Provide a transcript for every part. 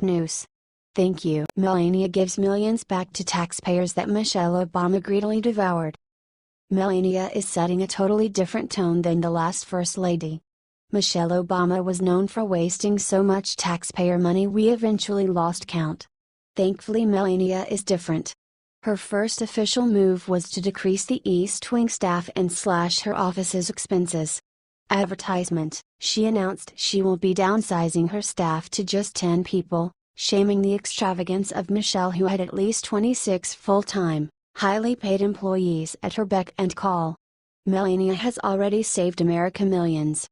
News. Thank you. Melania gives millions back to taxpayers that Michelle Obama greedily devoured. Melania is setting a totally different tone than the last First Lady. Michelle Obama was known for wasting so much taxpayer money we eventually lost count. Thankfully, Melania is different. Her first official move was to decrease the East Wing staff and slash her office's expenses. Advertisement: she announced she will be downsizing her staff to just 10 people, shaming the extravagance of Michelle, who had at least 26 full-time, highly paid employees at her beck and call. Melania has already saved America millions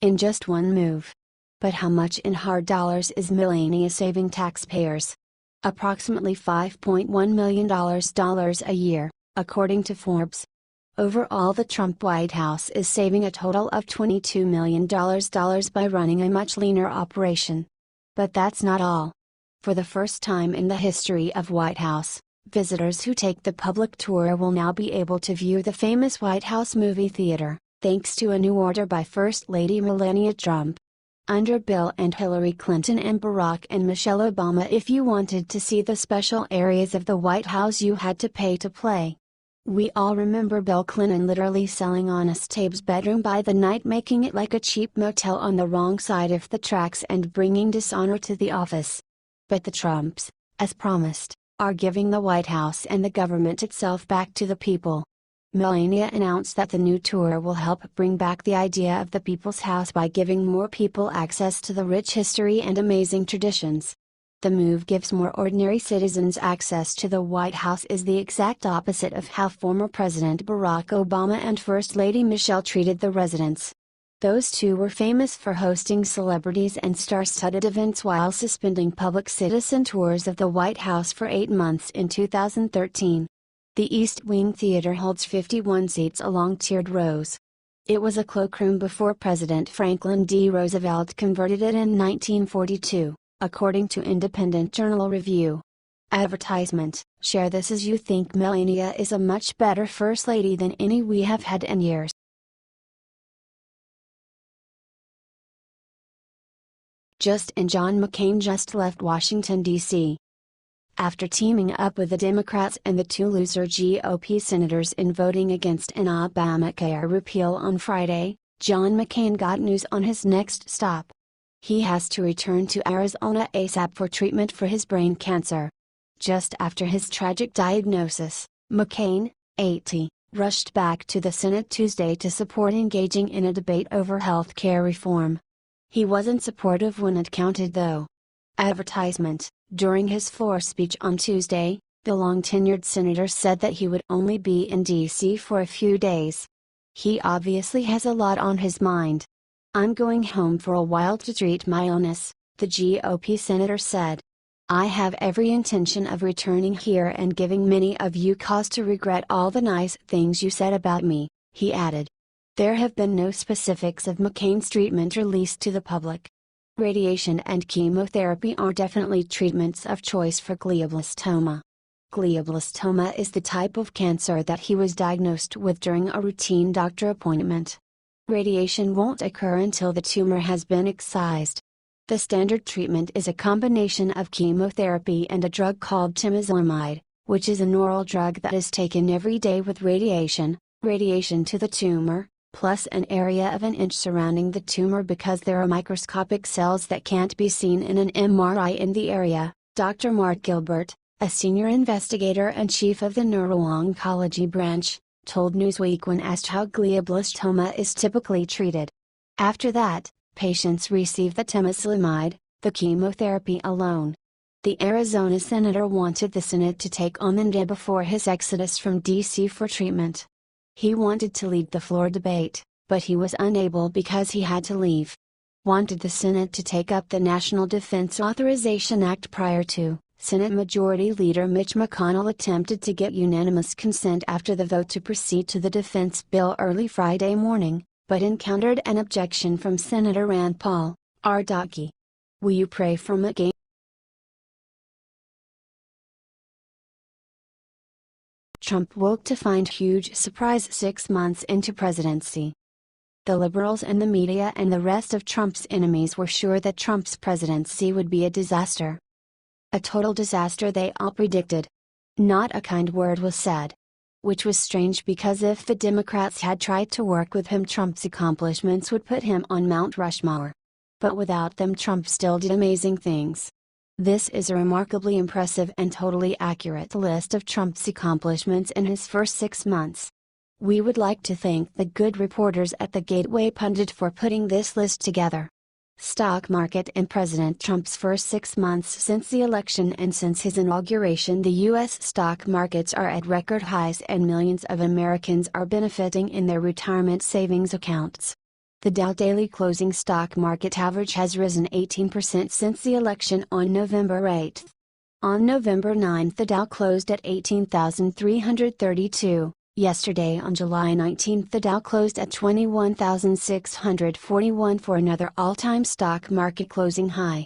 in just one move. But how much in hard dollars is Melania saving taxpayers? Approximately $5.1 million a year, according to Forbes. Overall, the Trump White House is saving a total of $22 million by running a much leaner operation. But that's not all. For the first time in the history of White House, visitors who take the public tour will now be able to view the famous White House movie theater, thanks to a new order by First Lady Melania Trump. Under Bill and Hillary Clinton and Barack and Michelle Obama, if you wanted to see the special areas of the White House, you had to pay to play. We all remember Bill Clinton literally selling Honest Abe's bedroom by the night, making it like a cheap motel on the wrong side of the tracks and bringing dishonor to the office. But the Trumps, as promised, are giving the White House and the government itself back to the people. Melania announced that the new tour will help bring back the idea of the People's House by giving more people access to the rich history and amazing traditions. The move gives more ordinary citizens access to the White House is the exact opposite of how former President Barack Obama and First Lady Michelle treated the residents. Those two were famous for hosting celebrities and star-studded events while suspending public citizen tours of the White House for 8 months in 2013. The East Wing Theater holds 51 seats along tiered rows. It was a cloakroom before President Franklin D. Roosevelt converted it in 1942. According to Independent Journal Review. Advertisement: share this as you think Melania is a much better First Lady than any we have had in years. John McCain just left Washington, D.C. After teaming up with the Democrats and the two loser GOP senators in voting against an Obamacare repeal on Friday, John McCain got news on his next stop. He has to return to Arizona ASAP for treatment for his brain cancer. Just after his tragic diagnosis, McCain, 80, rushed back to the Senate Tuesday to support engaging in a debate over health care reform. He wasn't supportive when it counted, though. Advertisement: during his floor speech on Tuesday, the long-tenured senator said that he would only be in D.C. for a few days. He obviously has a lot on his mind. "I'm going home for a while to treat my illness," the GOP senator said. "I have every intention of returning here and giving many of you cause to regret all the nice things you said about me," he added. There have been no specifics of McCain's treatment released to the public. Radiation and chemotherapy are definitely treatments of choice for glioblastoma. Glioblastoma is the type of cancer that he was diagnosed with during a routine doctor appointment. Radiation won't occur until the tumor has been excised. The standard treatment is a combination of chemotherapy and a drug called temozolomide, which is an oral drug that is taken every day with radiation to the tumor, plus an area of an inch surrounding the tumor because there are microscopic cells that can't be seen in an MRI in the area, Dr. Mark Gilbert, a senior investigator and chief of the neuro-oncology branch, told Newsweek when asked how glioblastoma is typically treated. After that, patients receive the temozolomide, the chemotherapy alone. The Arizona senator wanted the Senate to take on the day before his exodus from D.C. for treatment. He wanted to lead the floor debate, but he was unable because he had to leave. Wanted the Senate to take up the National Defense Authorization Act prior to. Senate Majority Leader Mitch McConnell attempted to get unanimous consent after the vote to proceed to the defense bill early Friday morning, but encountered an objection from Senator Rand Paul, Ardaki. Will you pray for McCain? Trump woke to find huge surprise 6 months into presidency. The liberals and the media and the rest of Trump's enemies were sure that Trump's presidency would be a disaster. A total disaster, they all predicted. Not a kind word was said. Which was strange, because if the Democrats had tried to work with him, Trump's accomplishments would put him on Mount Rushmore. But without them, Trump still did amazing things. This is a remarkably impressive and totally accurate list of Trump's accomplishments in his first 6 months. We would like to thank the good reporters at the Gateway Pundit for putting this list together. Stock market in President Trump's first 6 months since the election and since his inauguration. The U.S. stock markets are at record highs and millions of Americans are benefiting in their retirement savings accounts. The Dow daily closing stock market average has risen 18% since the election on November 8. On November 9 the Dow closed at 18,332. Yesterday on July 19 the Dow closed at 21,641 for another all-time stock market closing high.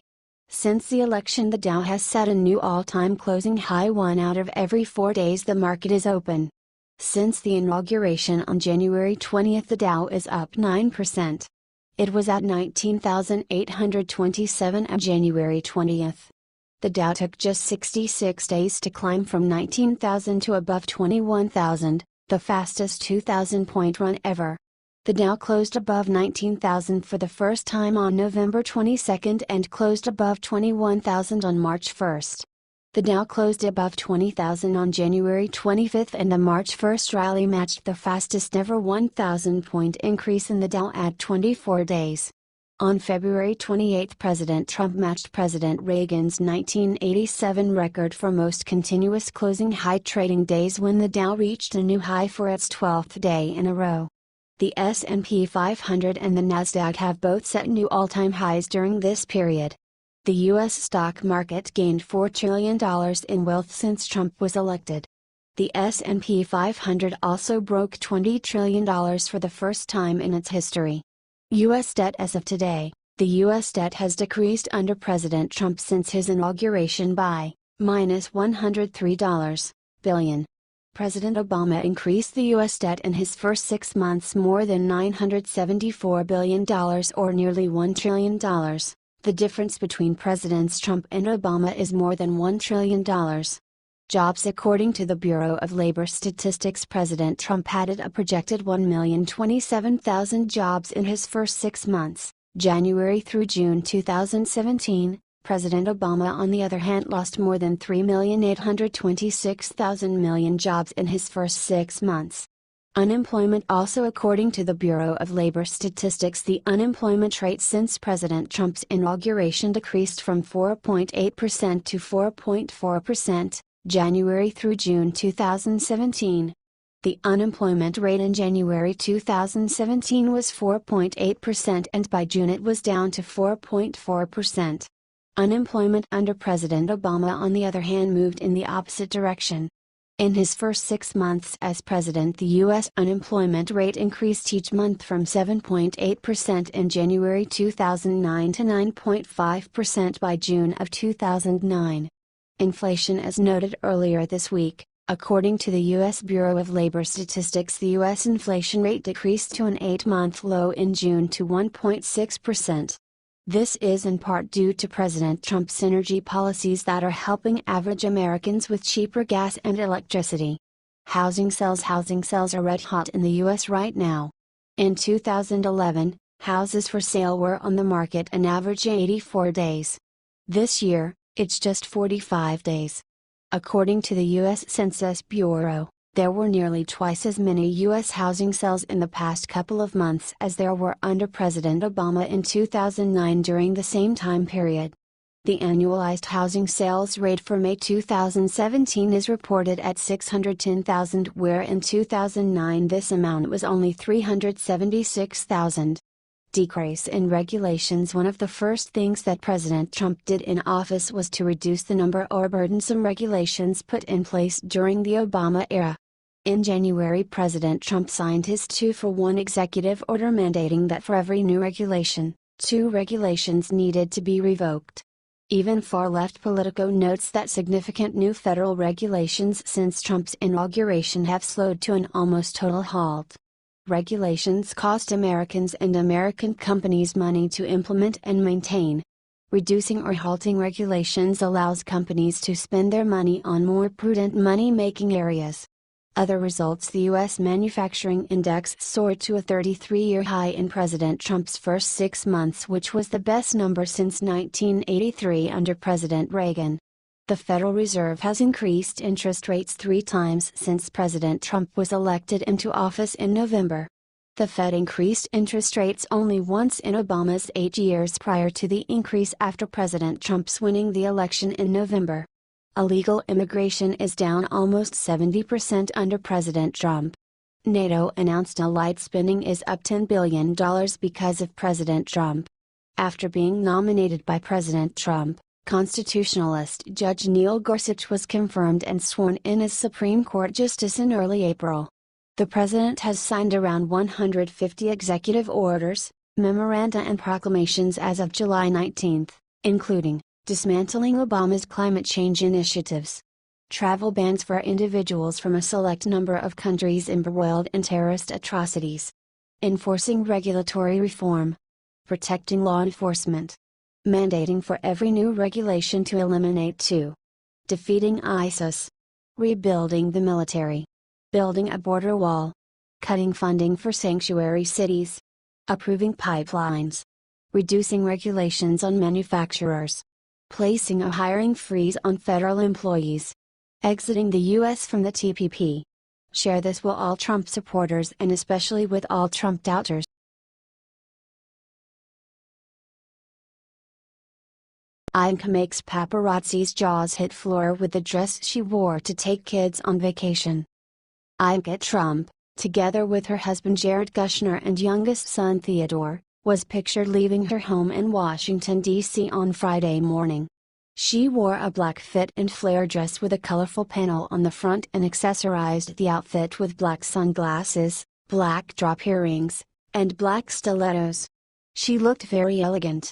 Since the election, the Dow has set a new all-time closing high 1 out of every 4 days the market is open. Since the inauguration on January 20 the Dow is up 9%. It was at 19,827 on January 20. The Dow took just 66 days to climb from 19,000 to above 21,000. The fastest 2,000-point run ever. The Dow closed above 19,000 for the first time on November 22 and closed above 21,000 on March 1. The Dow closed above 20,000 on January 25 and the March 1 rally matched the fastest ever 1,000-point increase in the Dow at 24 days. On February 28 President Trump matched President Reagan's 1987 record for most continuous closing high trading days when the Dow reached a new high for its 12th day in a row. The S&P 500 and the Nasdaq have both set new all-time highs during this period. The U.S. stock market gained $4 trillion in wealth since Trump was elected. The S&P 500 also broke $20 trillion for the first time in its history. U.S. debt. As of today, the U.S. debt has decreased under President Trump since his inauguration by -$103 billion. President Obama increased the U.S. debt in his first 6 months more than $974 billion or nearly $1 trillion. The difference between Presidents Trump and Obama is more than $1 trillion. Jobs. According to the Bureau of Labor Statistics, President Trump added a projected 1,027,000 jobs in his first 6 months, January through June 2017. President Obama, on the other hand, lost more than 3,826,000 jobs in his first 6 months. Unemployment. Also, according to the Bureau of Labor Statistics, the unemployment rate since President Trump's inauguration decreased from 4.8% to 4.4%. January through June 2017. The unemployment rate in January 2017 was 4.8% and by June it was down to 4.4%. Unemployment under President Obama, on the other hand, moved in the opposite direction. In his first 6 months as president, the U.S. unemployment rate increased each month from 7.8% in January 2009 to 9.5% by June of 2009. Inflation. As noted earlier this week, according to the U.S. Bureau of Labor Statistics, the U.S. inflation rate decreased to an 8-month low in June to 1.6%. This is in part due to President Trump's energy policies that are helping average Americans with cheaper gas and electricity. Housing sales. Housing sales are red hot in the U.S. right now. In 2011, houses for sale were on the market an average 84 days. This year, it's just 45 days. According to the U.S. Census Bureau, there were nearly twice as many U.S. housing sales in the past couple of months as there were under President Obama in 2009 during the same time period. The annualized housing sales rate for May 2017 is reported at 610,000, where in 2009 this amount was only 376,000. Decrease in regulations. One of the first things that President Trump did in office was to reduce the number or burdensome regulations put in place during the Obama era. In January, President Trump signed his 2-for-1 executive order mandating that for every new regulation, 2 regulations needed to be revoked. Even far-left Politico notes that significant new federal regulations since Trump's inauguration have slowed to an almost total halt. Regulations cost Americans and American companies money to implement and maintain. Reducing or halting regulations allows companies to spend their money on more prudent money-making areas. Other results: the U.S. Manufacturing Index soared to a 33-year high in President Trump's first 6 months, which was the best number since 1983 under President Reagan. The Federal Reserve has increased interest rates 3 times since President Trump was elected into office in November. The Fed increased interest rates only once in Obama's 8 years prior to the increase after President Trump's winning the election in November. Illegal immigration is down almost 70% under President Trump. NATO announced allied spending is up $10 billion because of President Trump. After being nominated by President Trump, constitutionalist Judge Neil Gorsuch was confirmed and sworn in as Supreme Court Justice in early April. The president has signed around 150 executive orders, memoranda and proclamations as of July 19, including dismantling Obama's climate change initiatives, travel bans for individuals from a select number of countries embroiled in terrorist atrocities, enforcing regulatory reform, protecting law enforcement, mandating for every new regulation to eliminate 2, defeating ISIS, rebuilding the military, building a border wall, cutting funding for sanctuary cities, approving pipelines, reducing regulations on manufacturers, placing a hiring freeze on federal employees, exiting the U.S. from the TPP. Share this with all Trump supporters and especially with all Trump doubters. Ivanka makes paparazzi's jaws hit floor with the dress she wore to take kids on vacation. Ivanka Trump, together with her husband Jared Kushner and youngest son Theodore, was pictured leaving her home in Washington, D.C. on Friday morning. She wore a black fit and flare dress with a colorful panel on the front and accessorized the outfit with black sunglasses, black drop earrings, and black stilettos. She looked very elegant.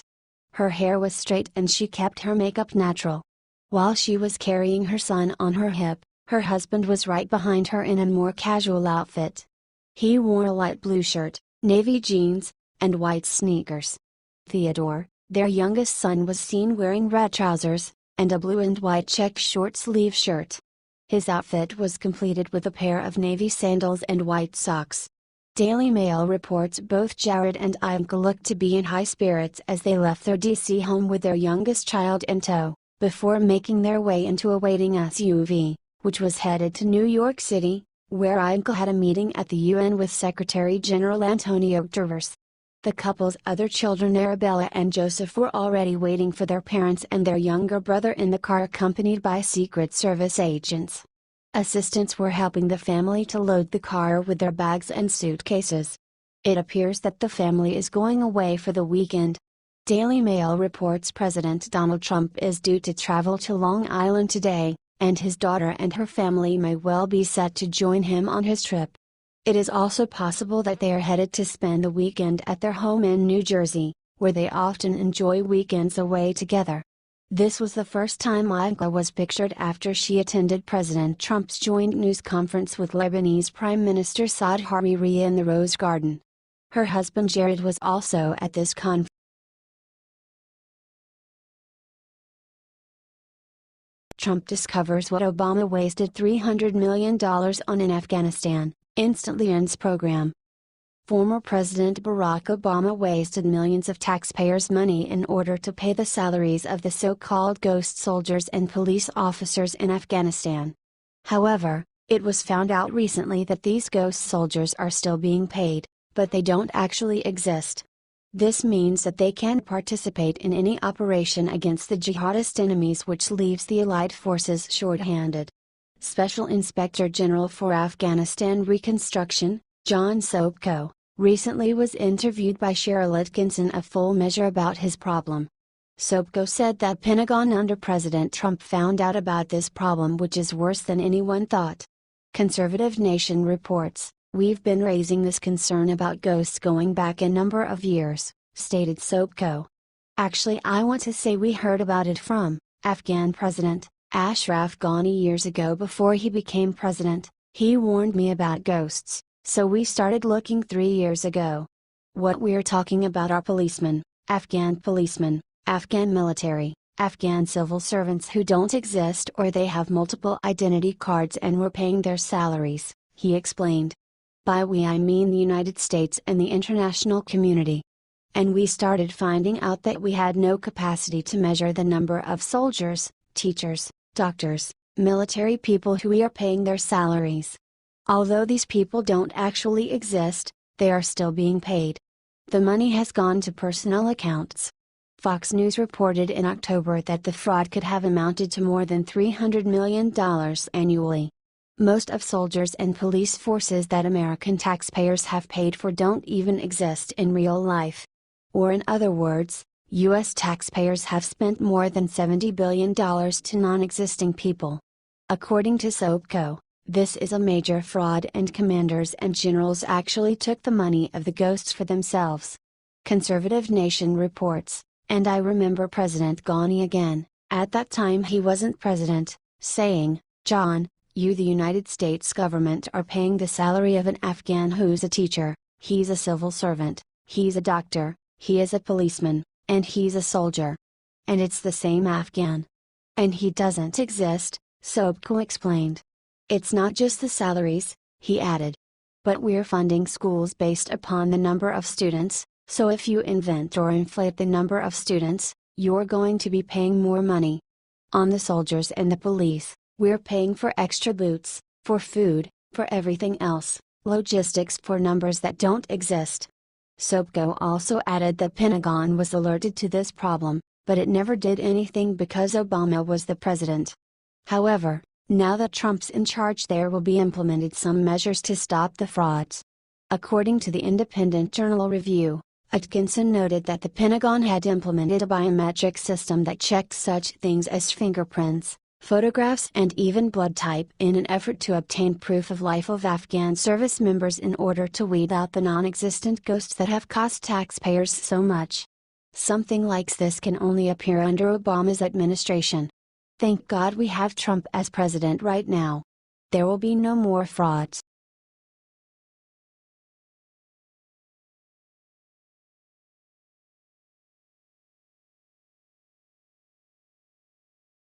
Her hair was straight and she kept her makeup natural. While she was carrying her son on her hip, her husband was right behind her in a more casual outfit. He wore a light blue shirt, navy jeans, and white sneakers. Theodore, their youngest son, was seen wearing red trousers, and a blue and white check short-sleeve shirt. His outfit was completed with a pair of navy sandals and white socks. Daily Mail reports both Jared and Ivanka looked to be in high spirits as they left their D.C. home with their youngest child in tow, before making their way into a waiting SUV, which was headed to New York City, where Ivanka had a meeting at the UN with Secretary General Antonio Guterres. The couple's other children, Arabella and Joseph, were already waiting for their parents and their younger brother in the car, accompanied by Secret Service agents. Assistants were helping the family to load the car with their bags and suitcases. It appears that the family is going away for the weekend. Daily Mail reports President Donald Trump is due to travel to Long Island today, and his daughter and her family may well be set to join him on his trip. It is also possible that they are headed to spend the weekend at their home in New Jersey, where they often enjoy weekends away together. This was the first time Ivanka was pictured after she attended President Trump's joint news conference with Lebanese Prime Minister Saad Hariri in the Rose Garden. Her husband Jared was also at this conference. Trump discovers what Obama wasted $300 million on in Afghanistan, instantly ends program. Former President Barack Obama wasted millions of taxpayers' money in order to pay the salaries of the so-called ghost soldiers and police officers in Afghanistan. However, it was found out recently that these ghost soldiers are still being paid, but they don't actually exist. This means that they can't participate in any operation against the jihadist enemies, which leaves the allied forces short-handed. Special Inspector General for Afghanistan Reconstruction, John Sobko, recently was interviewed by Cheryl Atkinson of Full Measure about his problem. Sobko said that Pentagon under President Trump found out about this problem, which is worse than anyone thought. Conservative Nation reports, "We've been raising this concern about ghosts going back a number of years," stated Sobko. "Actually, I want to say we heard about it from Afghan President Ashraf Ghani years ago before he became president. He warned me about ghosts. So we started looking 3 years ago. What we're talking about are policemen, Afghan military, Afghan civil servants who don't exist or they have multiple identity cards and we're paying their salaries, he explained. By we I mean the United States and the international community. And we started finding out that we had no capacity to measure the number of soldiers, teachers, doctors, military people who we are paying their salaries. Although these people don't actually exist, they are still being paid. The money has gone to personnel accounts. Fox News reported in October that the fraud could have amounted to more than $300 million annually. Most of soldiers and police forces that American taxpayers have paid for don't even exist in real life. Or in other words, U.S. taxpayers have spent more than $70 billion to non-existing people. According to SOPCO, this is a major fraud and commanders and generals actually took the money of the ghosts for themselves. Conservative Nation reports, and I remember President Ghani again, at that time he wasn't president, saying, "John, you the United States government are paying the salary of an Afghan who's a teacher, he's a civil servant, he's a doctor, he is a policeman, and he's a soldier. And it's the same Afghan. And he doesn't exist," Sobko explained. "It's not just the salaries," he added. "But we're funding schools based upon the number of students, so if you invent or inflate the number of students, you're going to be paying more money. On the soldiers and the police, we're paying for extra boots, for food, for everything else, logistics for numbers that don't exist." Sobko also added that Pentagon was alerted to this problem, but it never did anything because Obama was the president. However, now that Trump's in charge, there will be implemented some measures to stop the frauds. According to the Independent Journal Review, Atkinson noted that the Pentagon had implemented a biometric system that checked such things as fingerprints, photographs and even blood type in an effort to obtain proof of life of Afghan service members in order to weed out the non-existent ghosts that have cost taxpayers so much. Something like this can only appear under Obama's administration. Thank God we have Trump as president right now. There will be no more frauds.